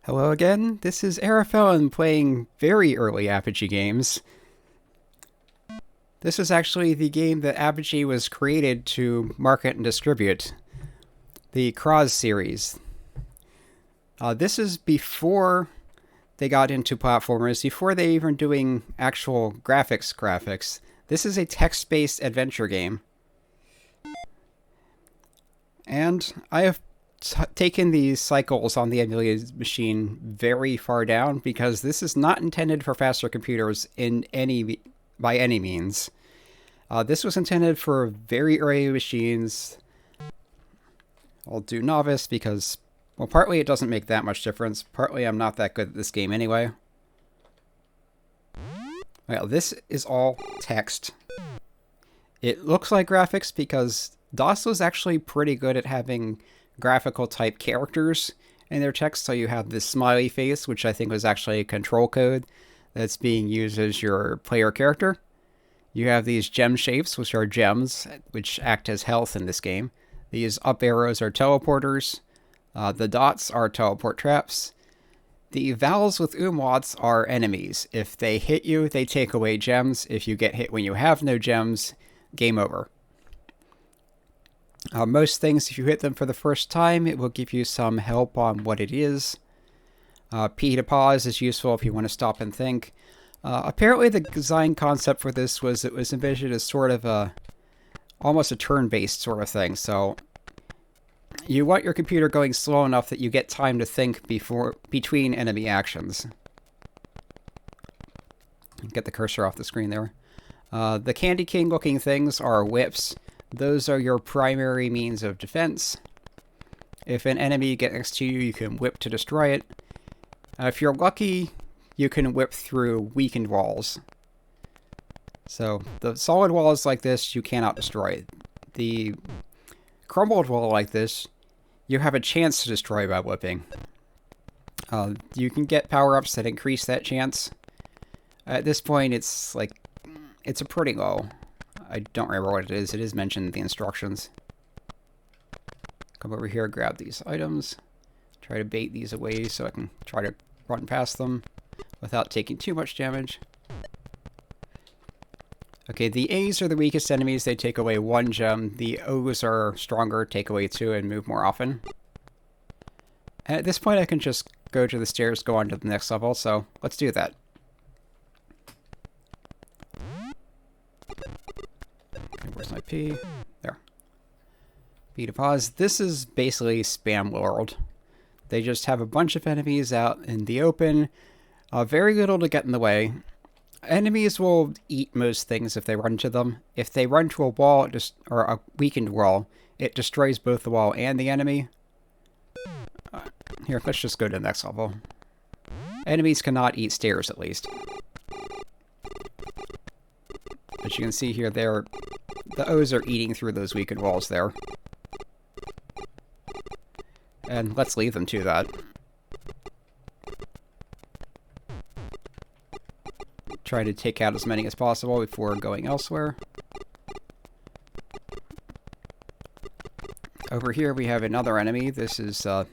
Hello again, this is Arafel playing very early Apogee games. This is actually the game that Apogee was created to market and distribute. The Kroz series. This is before they got into platformers, before they even doing actual graphics. This is a text-based adventure game. And I have taken these cycles on the emulated machine very far down because this is not intended for faster computers by any means. This was intended for very early machines. I'll do novice because, well, partly it doesn't make that much difference. Partly I'm not that good at this game anyway. Well, this is all text. It looks like graphics because DOS was actually pretty good at having graphical type characters in their text. So you have this smiley face, which I think was actually a control code that's being used as your player character. You have these gem shapes, which are gems, which act as health in this game. These up arrows are teleporters. The dots are teleport traps. The vowels with umlauts are enemies. If they hit you, they take away gems. If you get hit when you have no gems, game over. Most things, if you hit them for the first time, it will give you some help on what it is. P to pause is useful if you want to stop and think. Apparently the design concept for this was it was envisioned as sort of almost a turn-based sort of thing. So you want your computer going slow enough that you get time to think between enemy actions. Get the cursor off the screen there. The Candy King looking things are whips. Those are your primary means of defense. If an enemy gets next to you, you can whip to destroy it. If you're lucky, you can whip through weakened walls. So the solid walls like this, you cannot destroy. The crumbled wall like this, you have a chance to destroy by whipping. You can get power-ups that increase that chance. At this point, it's a pretty low. I don't remember what it is. It is mentioned in the instructions. Come over here, grab these items. Try to bait these away so I can try to run past them without taking too much damage. Okay, the A's are the weakest enemies. They take away 1 gem. The O's are stronger, take away 2, and move more often. And at this point, I can just go to the stairs, go on to the next level, so let's do that. Okay, where's my P? There. P to pause. This is basically Spam World. They just have a bunch of enemies out in the open. Very little to get in the way. Enemies will eat most things if they run to them. If they run to a wall, or a weakened wall, it destroys both the wall and the enemy. Here, let's just go to the next level. Enemies cannot eat stairs, at least. As you can see here, the O's are eating through those weakened walls there. And let's leave them to that. Try to take out as many as possible before going elsewhere. Over here we have another enemy. This is the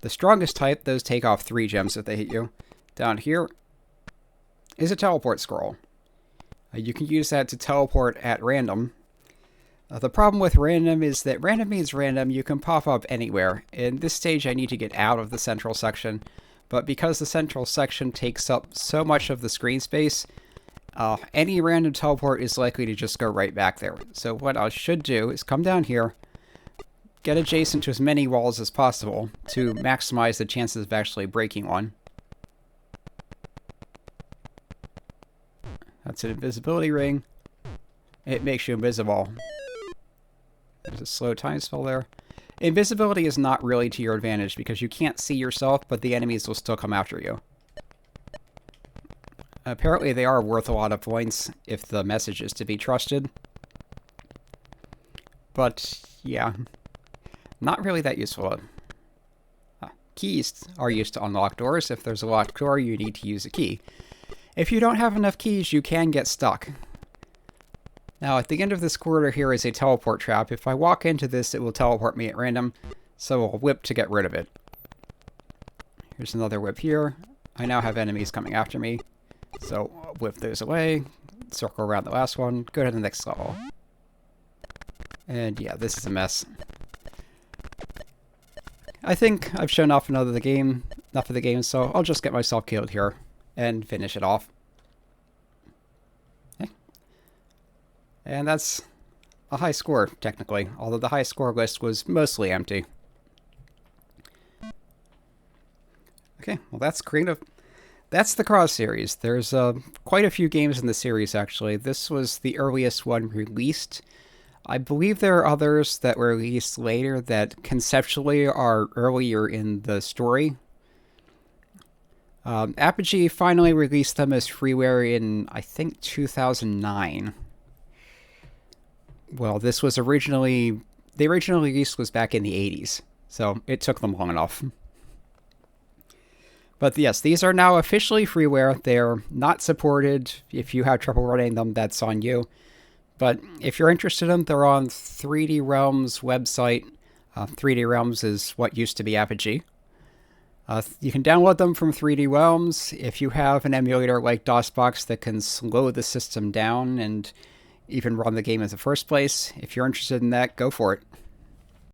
strongest type. Those take off 3 gems if they hit you. Down here is a teleport scroll. You can use that to teleport at random. The problem with random is that random means random. You can pop up anywhere. In this stage I need to get out of the central section. But because the central section takes up so much of the screen space, any random teleport is likely to just go right back there. So what I should do is come down here, get adjacent to as many walls as possible to maximize the chances of actually breaking one. That's an invisibility ring. It makes you invisible. There's a slow time spell there. Invisibility is not really to your advantage because you can't see yourself, but the enemies will still come after you. Apparently they are worth a lot of points if the message is to be trusted. But, yeah. Not really that useful. Keys are used to unlock doors. If there's a locked door, you need to use a key. If you don't have enough keys, you can get stuck. Now, at the end of this corridor here is a teleport trap. If I walk into this, it will teleport me at random, so I'll whip to get rid of it. Here's another whip here. I now have enemies coming after me. So whip those away, circle around the last one, go to the next level. And yeah, this is a mess. I think I've shown off enough of the game, so I'll just get myself killed here and finish it off. Okay. And that's a high score, technically, although the high score list was mostly empty. Okay, well that's the Kroz series. There's quite a few games in the series, actually. This was the earliest one released. I believe there are others that were released later that conceptually are earlier in the story. Apogee finally released them as freeware in, I think, 2009. Well, this was originally... The original release was back in the 80s, so it took them long enough. But yes, these are now officially freeware. They're not supported. If you have trouble running them, that's on you. But if you're interested in them, they're on 3D Realms' website. 3D Realms is what used to be Apogee. You can download them from 3D Realms. If you have an emulator like DOSBox that can slow the system down and even run the game in the first place, if you're interested in that, go for it.